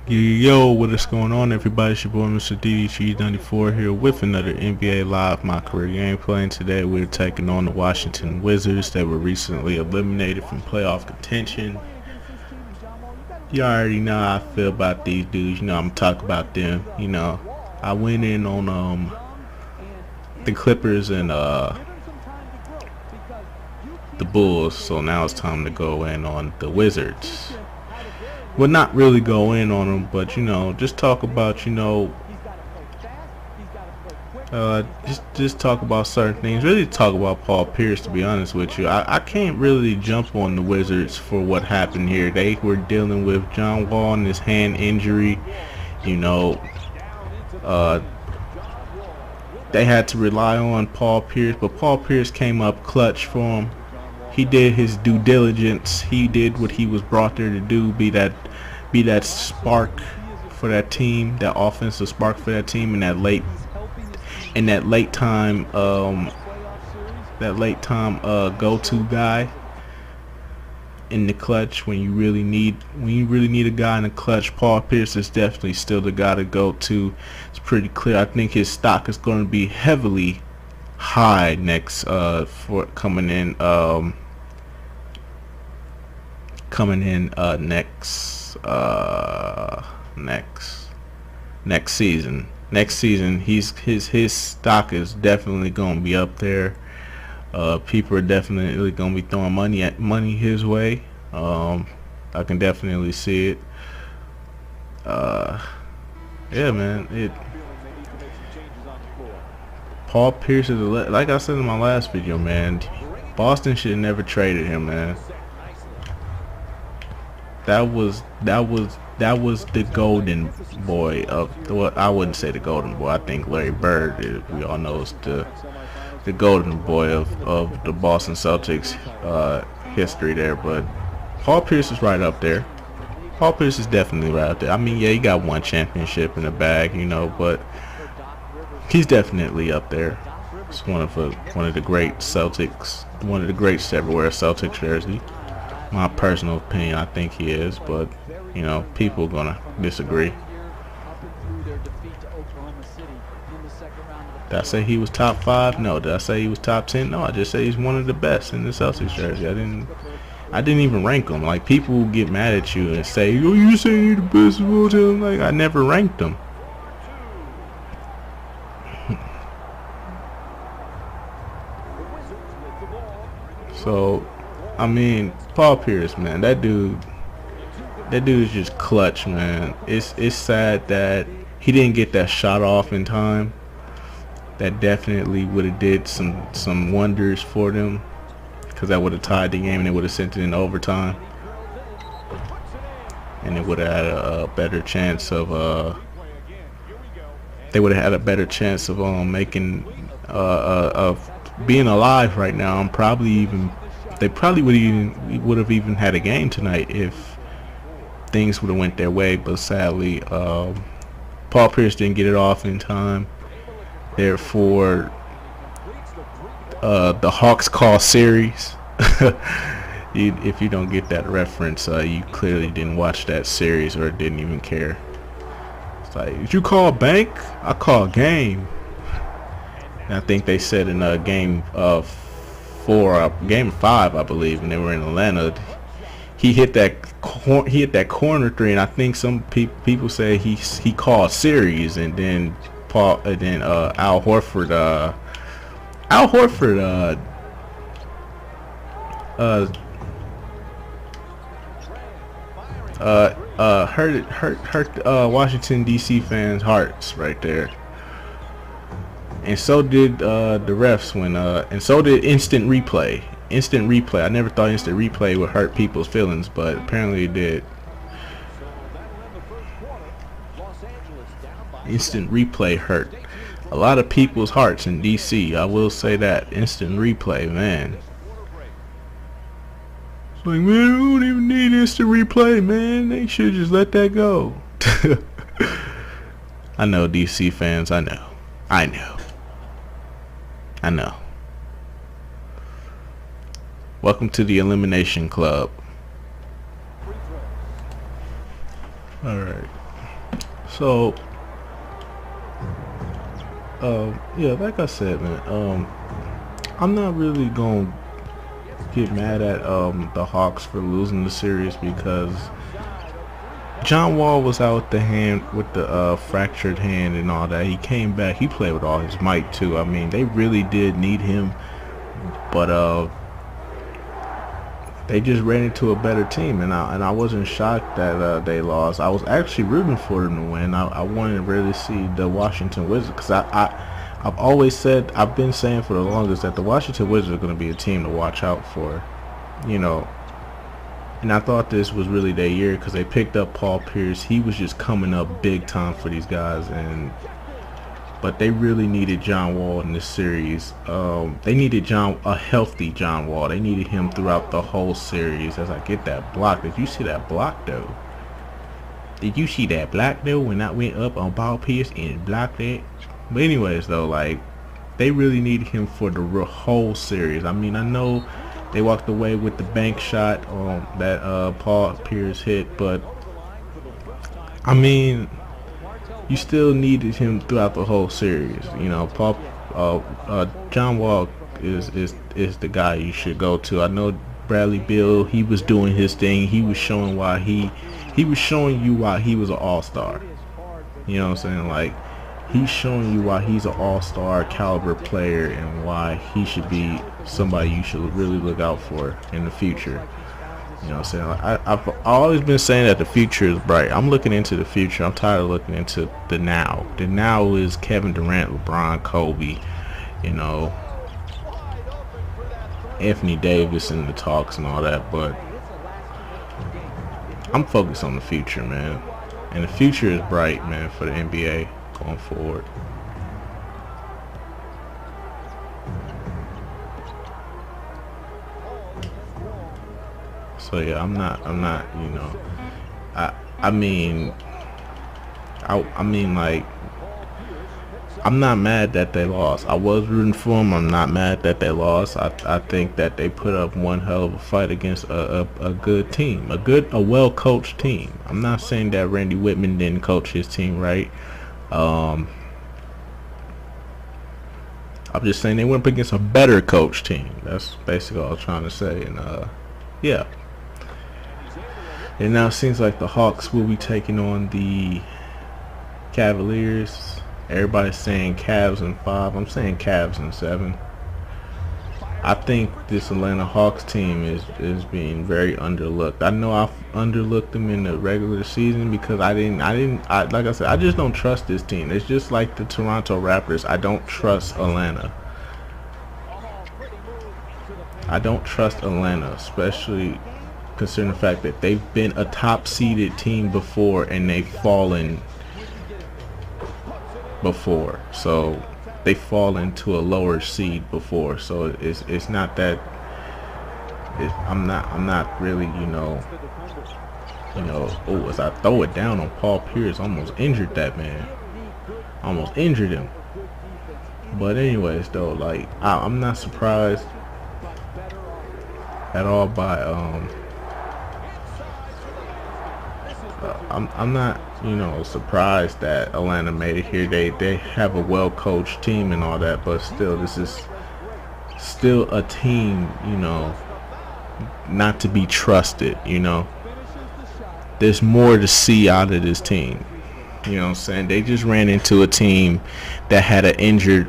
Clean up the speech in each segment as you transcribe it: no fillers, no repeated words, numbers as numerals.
Yo, what is going on, everybody? It's your boy Mr. DDG94 here with another NBA Live My Career gameplay. And today we're taking on the Washington Wizards that were recently eliminated from playoff contention. You already know how I feel about these dudes. You know, I'm gonna talk about them. You know, I went in on the Clippers and the Bulls, so now it's time to go in on the Wizards. Well, not really go in on them, but you know, just talk about, just talk about certain things. Really talk about Paul Pierce, to be honest with you. I can't really jump on the Wizards for what happened here. They were dealing with John Wall and his hand injury. You know, they had to rely on Paul Pierce, but Paul Pierce came up clutch for them. He did his due diligence. He did what he was brought there to do, be that spark for that team, that offensive spark for that team in that late time go-to guy in the clutch when you really need a guy in the clutch. Paul Pierce is definitely still the guy to go to. It's pretty clear. I think his stock is going to be heavily high next for coming in next season. Next season, his stock is definitely going to be up there. People are definitely going to be throwing money his way. I can definitely see it. Yeah, man. Paul Pierce is like I said in my last video, man. Boston should have never traded him, man. That was the golden boy of what, I wouldn't say the golden boy. I think Larry Bird, we all know, is the golden boy of the Boston Celtics history there. But Paul Pierce is right up there. Paul Pierce is definitely right up there. I mean, yeah, he got one championship in the bag, you know, but he's definitely up there. It's one of the great Celtics, one of the greats to ever wear a Celtics jersey. My personal opinion, I think he is, but you know, people are gonna disagree. Did I say he was top 5? No. Did I say he was top 10? No. I just say he's one of the best in the Celtics jersey. I didn't even rank him. Like, people will get mad at you and say, "Oh, you say you're the best of all time." Like, I never ranked him. So, I mean, Paul Pierce, man, that dude is just clutch, man. It's sad that he didn't get that shot off in time. That definitely would have did some wonders for them, because that would have tied the game and it would have sent it in overtime, and it would have had a better chance of making of being alive right now. And they probably would have even had a game tonight if things would have went their way. But sadly, Paul Pierce didn't get it off in time. Therefore, the Hawks call series. If you don't get that reference, you clearly didn't watch that series or didn't even care. It's like, did you call bank? I call game. And I think they said in game 5, I believe, when they were in Atlanta, he hit that corner three, and I think some people say he called series, and then Al Horford hurt Washington DC fans' hearts right there. And so did the refs and so did instant replay. I never thought instant replay would hurt people's feelings, but apparently it did. Instant replay hurt a lot of people's hearts in DC. I will say that. Instant replay, man. It's like, man, we don't even need instant replay, man. They should just let that go. I know, DC fans. I know. Welcome to the Elimination Club. All right. So, yeah, like I said, man, I'm not really gonna get mad at the Hawks for losing the series because John Wall was out with the hand, with the fractured hand and all that. He came back. He played with all his might too. I mean, they really did need him, but they just ran into a better team, and I wasn't shocked that they lost. I was actually rooting for them to win. I wanted to really see the Washington Wizards because I've always said, I've been saying for the longest that the Washington Wizards are going to be a team to watch out for, you know. And I thought this was really their year because they picked up Paul Pierce. He was just coming up big time for these guys, but they really needed John Wall in this series. They needed a healthy John Wall. They needed him throughout the whole series. As I get that block, did you see that block though? Did you see that block though when I went up on Paul Pierce and blocked it? But anyways though, like, they really needed him for the whole series. I mean, I know they walked away with the bank shot that Paul Pierce hit, but I mean, you still needed him throughout the whole series. You know, John Wall is the guy you should go to. I know Bradley Beal, he was doing his thing. He was showing why he was showing you why he was an all-star. You know what I'm saying? Like, he's showing you why he's an all-star caliber player and why he should be somebody you should really look out for in the future. You know what I'm saying? Like, I've always been saying that the future is bright. I'm looking into the future. I'm tired of looking into the now. The now is Kevin Durant, LeBron, Kobe, you know, Anthony Davis in the talks and all that. But I'm focused on the future, man. And the future is bright, man, for the NBA going forward. So yeah, I'm not, you know, I mean, like, I'm not mad that they lost. I was rooting for them. I'm not mad that they lost. I think that they put up one hell of a fight against a good team, a well-coached team. I'm not saying that Randy Whitman didn't coach his team right. I'm just saying they went up against a better coach team. That's basically all I was trying to say. And yeah. And now it seems like the Hawks will be taking on the Cavaliers. Everybody's saying Cavs in 5. I'm saying Cavs in 7. I think this Atlanta Hawks team is being very underlooked. I know I've underlooked them in the regular season because I like I said, I just don't trust this team. It's just like the Toronto Raptors. I don't trust Atlanta. I don't trust Atlanta, especially considering the fact that they've been a top seeded team before and they've fallen before. So they fall into a lower seed before. So it's not that I'm not really, you know, oh, as I throw it down on Paul Pierce, almost injured that man. Almost injured him. But anyways though, like, I'm not surprised at all by I'm not, you know, surprised that Atlanta made it here. They have a well-coached team and all that, but still, this is still a team, you know, not to be trusted. You know, there's more to see out of this team. You know what I'm saying? They just ran into a team that had an injured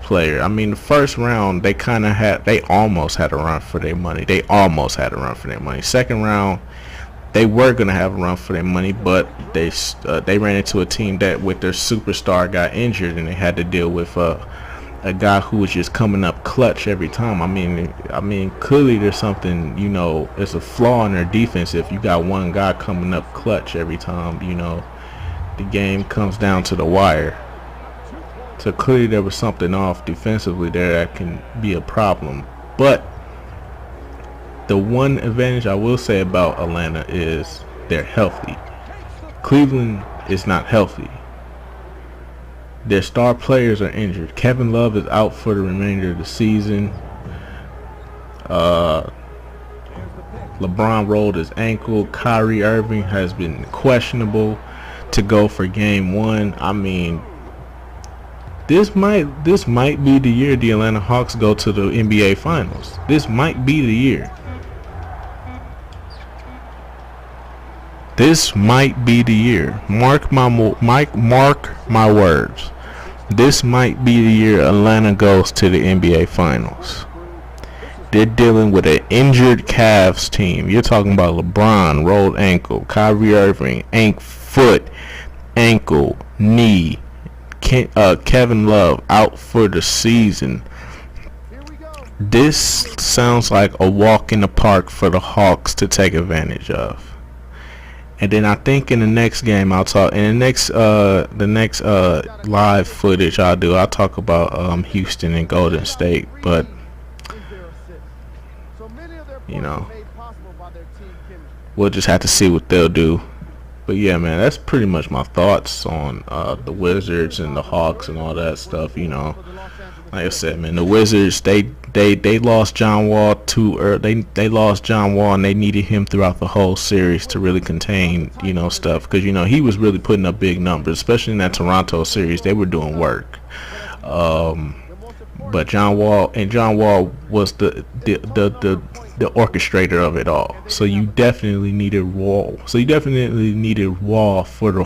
player. I mean, the first round, they almost had a run for their money. Second round, they were going to have a run for their money, but they ran into a team that with their superstar got injured, and they had to deal with a guy who was just coming up clutch every time. I mean, clearly there's something, you know, it's a flaw in their defense if you got one guy coming up clutch every time, you know, the game comes down to the wire. So clearly there was something off defensively there that can be a problem. But the one advantage I will say about Atlanta is they're healthy. Cleveland is not healthy. Their star players are injured. Kevin Love is out for the remainder of the season. LeBron rolled his ankle. Kyrie Irving has been questionable to go for game 1. I mean, this might be the year the Atlanta Hawks go to the NBA Finals. This might be the year. This might be the year. Mark my words. This might be the year Atlanta goes to the NBA Finals. They're dealing with an injured Cavs team. You're talking about LeBron, rolled ankle, Kyrie Irving, foot, ankle, knee, Kevin Love out for the season. This sounds like a walk in the park for the Hawks to take advantage of. And then I think in the next game I'll talk. In the next live footage I'll talk about Houston and Golden State. But you know, we'll just have to see what they'll do. But yeah, man, that's pretty much my thoughts on the Wizards and the Hawks and all that stuff. You know, like I said, man, the Wizards they lost John Wall too early. They lost John Wall and they needed him throughout the whole series to really contain, you know, stuff, because you know he was really putting up big numbers, especially in that Toronto series. They were doing work. But John Wall was the orchestrator of it all. So you definitely needed Wall. For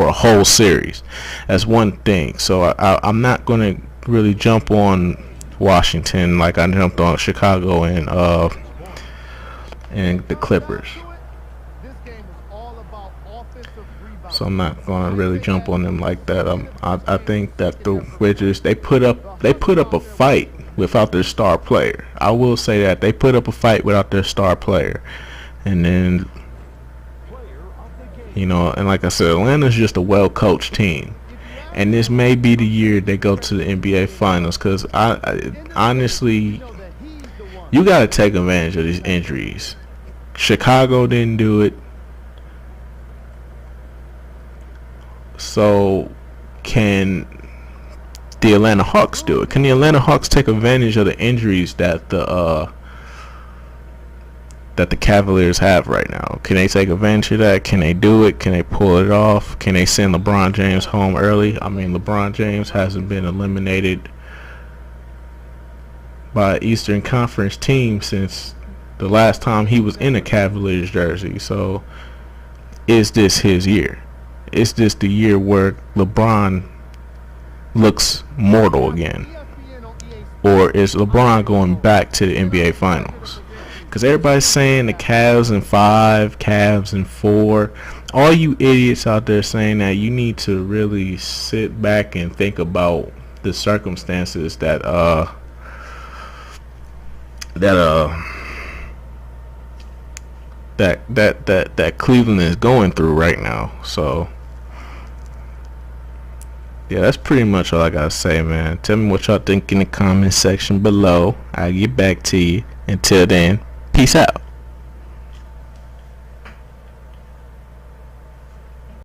a whole series. That's one thing. So I'm not going to really jump on Washington like I jumped on Chicago and the Clippers. So I'm not going to really jump on them like that. I think that the Wizards they put up a fight without their star player. I will say that they put up a fight without their star player, and then you know, and like I said, Atlanta's just a well-coached team, and this may be the year they go to the NBA Finals. Because I honestly, you got to take advantage of these injuries. Chicago didn't do it. So can the Atlanta Hawks do it? Can the Atlanta Hawks take advantage of the injuries that the Cavaliers have right now? Can they take advantage of that? Can they do it? Can they pull it off? Can they send LeBron James home early? I mean, LeBron James hasn't been eliminated by an Eastern Conference team since the last time he was in a Cavaliers jersey. So is this his year? Is this the year where LeBron looks mortal again? Or is LeBron going back to the NBA Finals? Because everybody's saying the Cavs in 5, Cavs in 4. All you idiots out there saying that, you need to really sit back and think about the circumstances that Cleveland is going through right now. So yeah, that's pretty much all I gotta say, man. Tell me what y'all think in the comment section below. I'll get back to you. Until then, peace out.